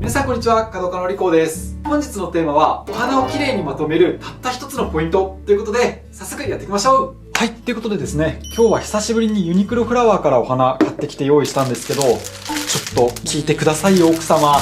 皆さんこんにちは、角岡のりこうです。本日のテーマはお花をきれいにまとめるたった一つのポイントということで、早速やっていきましょう。はい、ということでですね、今日は久しぶりにユニクロフラワーからお花買ってきて用意したんですけど、ちょっと聞いてくださいよ、奥様。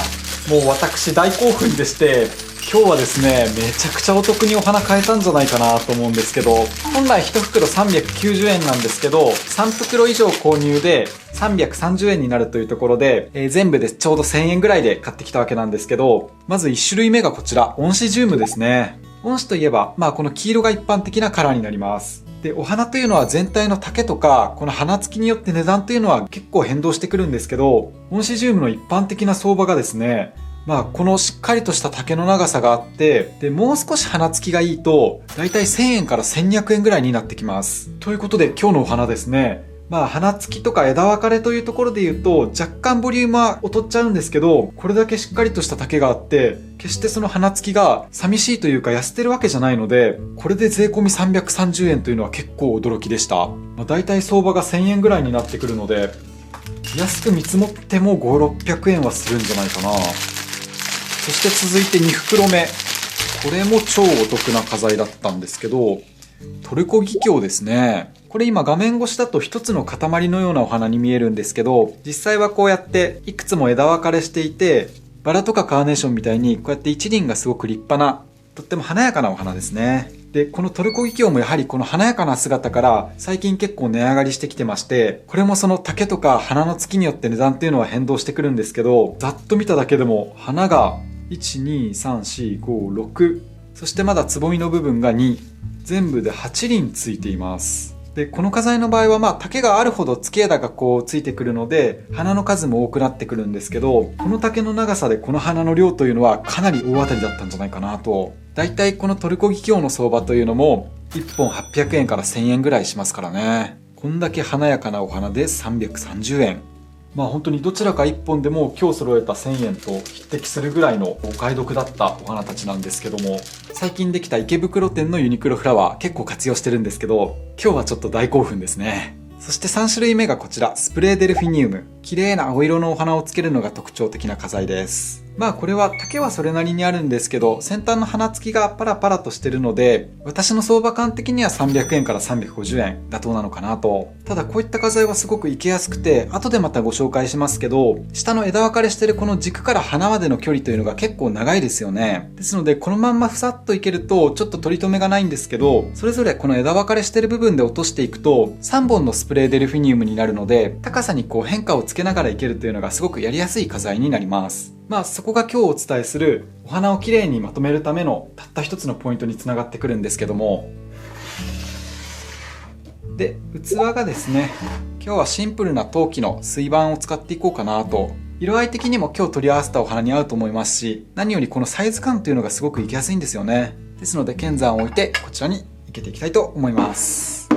もう私大興奮でして、今日はですね、めちゃくちゃお得にお花買えたんじゃないかなと思うんですけど、本来1袋390円なんですけど、3袋以上購入で330円になるというところで、全部でちょうど1000円ぐらいで買ってきたわけなんですけど、まず1種類目がこちら、オンシジウムですね。オンシといえば、この黄色が一般的なカラーになります。で、お花というのは全体の丈とか、この花付きによって値段というのは結構変動してくるんですけど、オンシジウムの一般的な相場がですね、このしっかりとした丈の長さがあって、で、もう少し花付きがいいと、だいたい1000円から1200円ぐらいになってきます。ということで今日のお花ですね、花付きとか枝分かれというところで言うと、若干ボリュームは劣っちゃうんですけど、これだけしっかりとした丈があって、決してその花付きが寂しいというか痩せてるわけじゃないので、これで税込み330円というのは結構驚きでした。だいたい相場が1000円ぐらいになってくるので、安く見積もっても5、600円はするんじゃないかな。そして続いて2袋目。これも超お得な花材だったんですけど、トルコギキョウですね。これ今画面越しだと一つの塊のようなお花に見えるんですけど、実際はこうやっていくつも枝分かれしていて、バラとかカーネーションみたいにこうやって一輪がすごく立派な、とっても華やかなお花ですね。で、このトルコギキョウもやはりこの華やかな姿から最近結構値上がりしてきてまして、これもその丈とか花の付きによって値段っていうのは変動してくるんですけど、ざっと見ただけでも花が1、2、3、4、5、6、そしてまだつぼみの部分が2、全部で8輪ついています。で、この花材の場合は丈があるほど付け枝がこうついてくるので、花の数も多くなってくるんですけど、この丈の長さでこの花の量というのはかなり大当たりだったんじゃないかなと。だいたいこのトルコギキョウの相場というのも、1本800円から1000円ぐらいしますからね。こんだけ華やかなお花で330円。本当にどちらか1本でも今日揃えた1000円と匹敵するぐらいのお買い得だったお花たちなんですけども、最近できた池袋店のユニクロフラワー結構活用してるんですけど、今日はちょっと大興奮ですね。そして3種類目がこちら、スプレーデルフィニウム。綺麗な青色のお花をつけるのが特徴的な花材です。これは丈はそれなりにあるんですけど、先端の花付きがパラパラとしてるので、私の相場感的には300円から350円妥当なのかなと。ただこういった花材はすごく生けやすくて、後でまたご紹介しますけど、下の枝分かれしてるこの軸から花までの距離というのが結構長いですよね。ですのでこのまんまふさっといけるとちょっと取り留めがないんですけど、それぞれこの枝分かれしてる部分で落としていくと3本のスプレーデルフィニウムになるので、高さにこう変化をつけながらいけるというのがすごくやりやすい花材になります。そこが今日お伝えするお花をきれいにまとめるためのたった一つのポイントにつながってくるんですけども、で、器がですね、今日はシンプルな陶器の水盤を使っていこうかなと。色合い的にも今日取り合わせたお花に合うと思いますし、何よりこのサイズ感というのがすごくいきやすいんですよね。ですので剣山を置いてこちらに生けていきたいと思います。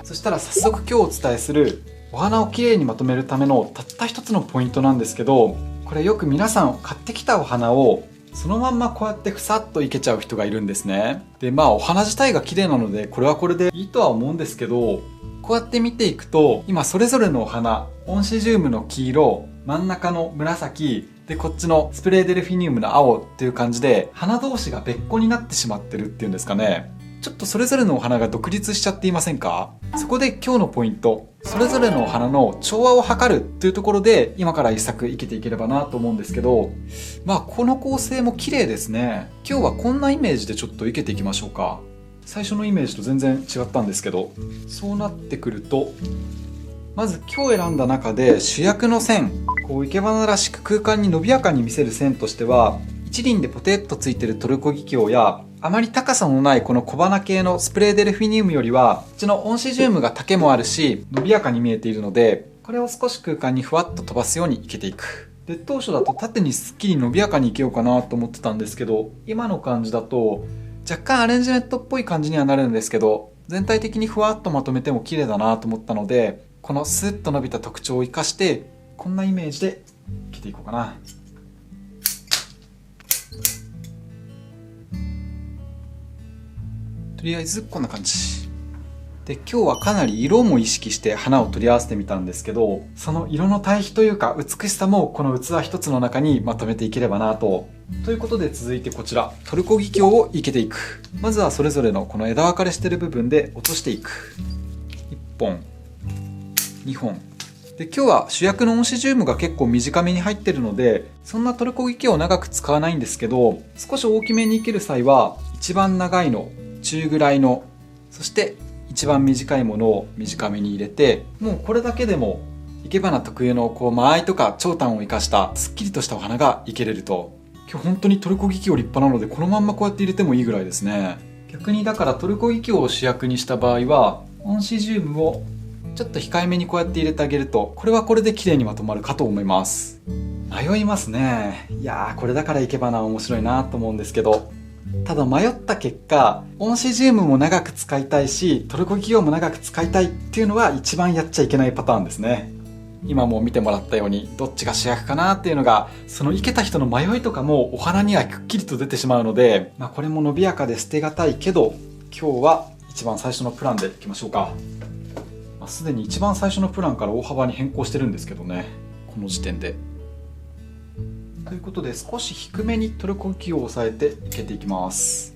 そしたら早速今日お伝えするお花をきれいにまとめるためのたった一つのポイントなんですけど、これよく皆さん買ってきたお花をそのまんまこうやってふさっと生けちゃう人がいるんですね。で、お花自体が綺麗なのでこれはこれでいいとは思うんですけど、こうやって見ていくと今それぞれのお花、オンシジウムの黄色、真ん中の紫で、こっちのスプレーデルフィニウムの青っていう感じで花同士が別個になってしまってるっていうんですかね。ちょっとそれぞれのお花が独立しちゃっていませんか？そこで今日のポイント、それぞれのお花の調和を図るというところで今から一作生けていければなと思うんですけど、この構成も綺麗ですね。今日はこんなイメージでちょっと生けていきましょうか。最初のイメージと全然違ったんですけど、そうなってくると、まず今日選んだ中で主役の線、こう生け花らしく空間に伸びやかに見せる線としては、一輪でポテッとついてるトルコギキョウや、あまり高さのないこの小花系のスプレーデルフィニウムよりは、こっちのオンシジウムが丈もあるし伸びやかに見えているので、これを少し空間にふわっと飛ばすように生けていく。で、当初だと縦にすっきり伸びやかに生けようかなと思ってたんですけど、今の感じだと若干アレンジメントっぽい感じにはなるんですけど、全体的にふわっとまとめても綺麗だなと思ったので、このスッと伸びた特徴を生かしてこんなイメージで生けていこうかな。とりあえずこんな感じ。で、今日はかなり色も意識して花を取り合わせてみたんですけど、その色の対比というか美しさもこの器一つの中にまとめていければなと。ということで続いてこちら、トルコギキョウを生けていく。まずはそれぞれのこの枝分かれしてる部分で落としていく。1本、2本。で、今日は主役のオンシジウムが結構短めに入ってるので、そんなトルコギキョウを長く使わないんですけど、少し大きめに生ける際は、一番長いの、中ぐらいの、そして一番短いものを短めに入れて、もうこれだけでも生け花特有の間合いとか長短を生かしたすっきりとしたお花が生けれると。今日本当にトルコギキョウ立派なので、このまんまこうやって入れてもいいぐらいですね。逆にだからトルコギキョウを主役にした場合は、オンシジウムをちょっと控えめにこうやって入れてあげると、これはこれで綺麗にまとまるかと思います。迷いますね。いやー、これだから生け花は面白いなと思うんですけど、ただ迷った結果、オンシジウムも長く使いたいし、トルコギキョウも長く使いたいっていうのは一番やっちゃいけないパターンですね。今も見てもらったように、どっちが主役かなっていうのが、その生けた人の迷いとかもお花にはくっきりと出てしまうので、これも伸びやかで捨てがたいけど、今日は一番最初のプランでいきましょうか。すでに一番最初のプランから大幅に変更してるんですけどね、この時点で。ということで、少し低めにトルコギキョウを押さえて生けていきます。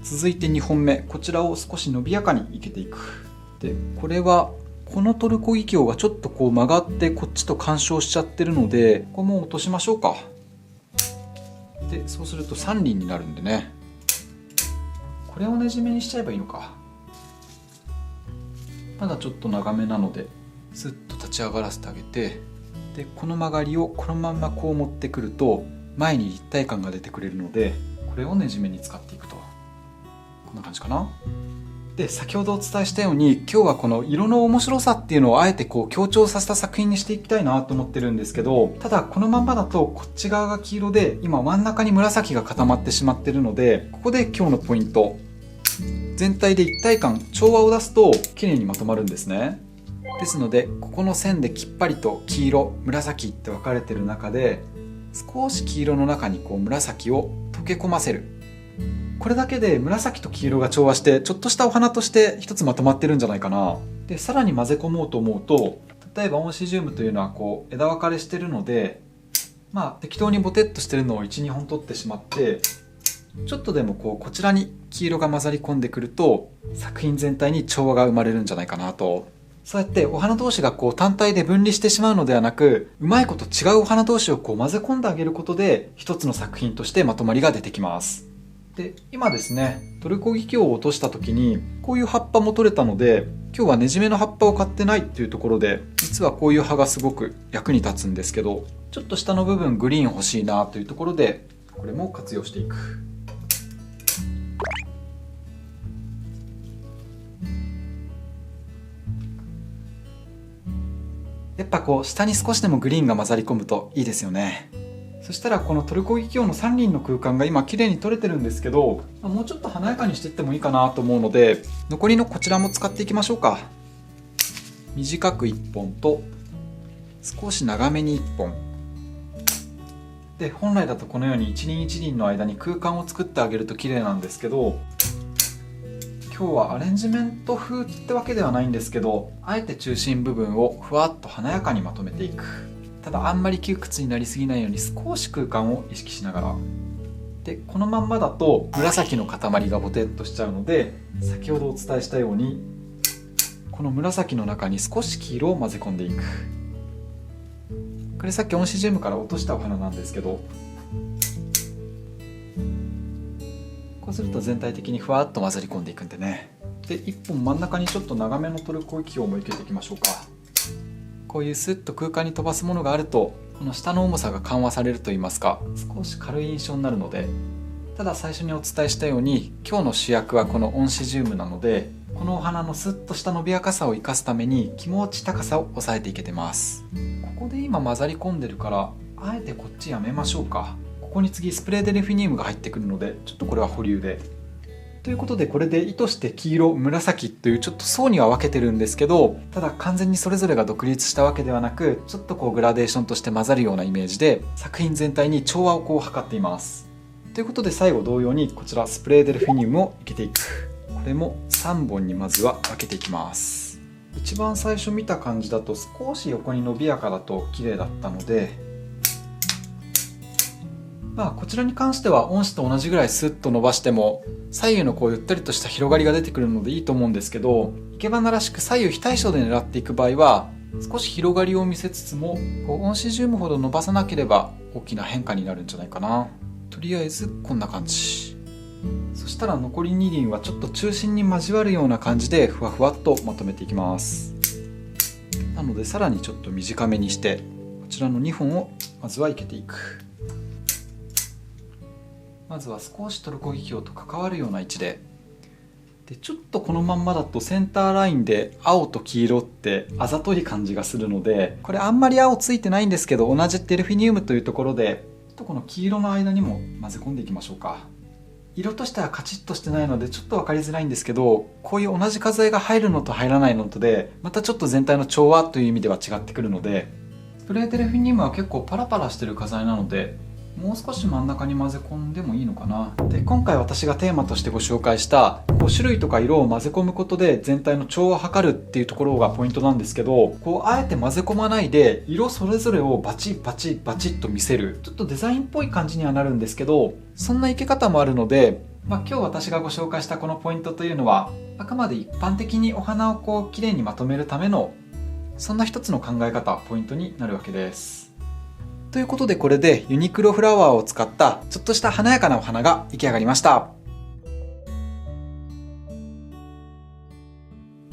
続いて2本目、こちらを少し伸びやかに生けていく。で、これはこのトルコギキョウがちょっと曲がってこっちと干渉しちゃってるので、ここも落としましょうか。で、そうすると3輪になるんでね、これをねじめにしちゃえばいいのか。まだちょっと長めなのでスッと立ち上がらせてあげて、でこの曲がりをこのまんまこう持ってくると前に立体感が出てくれるので、これをねじめに使っていくと、こんな感じかな。で、先ほどお伝えしたように、今日はこの色の面白さっていうのをあえて強調させた作品にしていきたいなと思ってるんですけど、ただこのまんまだとこっち側が黄色で今真ん中に紫が固まってしまってるので、ここで今日のポイント、全体で一体感、調和を出すと綺麗にまとまるんですね。ですので、ここの線できっぱりと黄色、紫って分かれてる中で、少し黄色の中に紫を溶け込ませる。これだけで紫と黄色が調和して、ちょっとしたお花として一つまとまってるんじゃないかな。で、さらに混ぜ込もうと思うと、例えばオンシジウムというのは枝分かれしてるので、適当にボテッとしてるのを 1,2 本取ってしまって、ちょっとでもこちらに黄色が混ざり込んでくると、作品全体に調和が生まれるんじゃないかなと。そうやってお花同士が単体で分離してしまうのではなく、うまいこと違うお花同士を混ぜ込んであげることで、一つの作品としてまとまりが出てきます。で、今ですね、トルコギキョウを落とした時にこういう葉っぱも取れたので、今日はねじめの葉っぱを買ってないっていうところで、実はこういう葉がすごく役に立つんですけど、ちょっと下の部分グリーン欲しいなというところで、これも活用していく。やっぱ下に少しでもグリーンが混ざり込むといいですよね。そしたらこのトルコギキョウの3輪の空間が今綺麗に取れてるんですけど、もうちょっと華やかにしていってもいいかなと思うので、残りのこちらも使っていきましょうか。短く1本と少し長めに1本で、本来だとこのように一輪一輪の間に空間を作ってあげると綺麗なんですけど、今日はアレンジメント風ってわけではないんですけど、あえて中心部分をふわっと華やかにまとめていく。ただあんまり窮屈になりすぎないように少し空間を意識しながら。で、このまんまだと紫の塊がボテッとしちゃうので、先ほどお伝えしたようにこの紫の中に少し黄色を混ぜ込んでいく。これさっきオンシジウムから落としたお花なんですけど、こうすると全体的にふわっと混ざり込んでいくんでね。で、1本真ん中にちょっと長めのトルコギキョウも生けていきましょうか。こういうスッと空間に飛ばすものがあると、この下の重さが緩和されるといいますか、少し軽い印象になるので。ただ最初にお伝えしたように、今日の主役はこのオンシジウムなので、このお花のスッとした伸びやかさを生かすために気持ち高さを抑えていけてます。ここで今混ざり込んでるから、あえてこっちやめましょうか。ここに次スプレーデルフィニウムが入ってくるので、ちょっとこれは保留で。ということで、これで意図して黄色、紫というちょっと層には分けてるんですけど、ただ完全にそれぞれが独立したわけではなく、ちょっとグラデーションとして混ざるようなイメージで作品全体に調和を図っています。ということで最後同様にこちらスプレーデルフィニウムを生けていく。これも3本にまずは分けていきます。一番最初見た感じだと少し横に伸びやかだと綺麗だったので、こちらに関しては音紙と同じぐらいスッと伸ばしても左右のゆったりとした広がりが出てくるのでいいと思うんですけど、生け花らしく左右非対称で狙っていく場合は少し広がりを見せつつも音紙ジュームほど伸ばさなければ大きな変化になるんじゃないかな。とりあえずこんな感じ。そしたら残り2輪はちょっと中心に交わるような感じでふわふわっとまとめていきます。なのでさらにちょっと短めにしてこちらの2本をまずは生けていく。まずは少しトルコギキョウと関わるような位置で、ちょっとこのまんまだとセンターラインで青と黄色ってあざとい感じがするので、これあんまり青ついてないんですけど同じデルフィニウムというところでちょっとこの黄色の間にも混ぜ込んでいきましょうか。色としてはカチッとしてないのでちょっと分かりづらいんですけど、こういう同じ花材が入るのと入らないのとでまたちょっと全体の調和という意味では違ってくるので、スプレーデルフィニウムは結構パラパラしてる花材なのでもう少し真ん中に混ぜ込んでもいいのかな。で、今回私がテーマとしてご紹介した種類とか色を混ぜ込むことで全体の調和を図るっていうところがポイントなんですけど、あえて混ぜ込まないで色それぞれをバチッバチッバチッと見せる、ちょっとデザインっぽい感じにはなるんですけど、そんな生け方もあるので、今日私がご紹介したこのポイントというのはあくまで一般的にお花を綺麗にまとめるためのそんな一つの考え方、ポイントになるわけです。ということでこれでユニクロフラワーを使ったちょっとした華やかなお花が出来上がりました。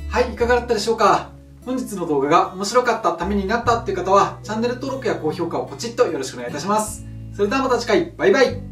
はい、いかがだったでしょうか。本日の動画が面白かった、ためになったっていう方はチャンネル登録や高評価をポチッとよろしくお願いいたします。それではまた次回、バイバイ。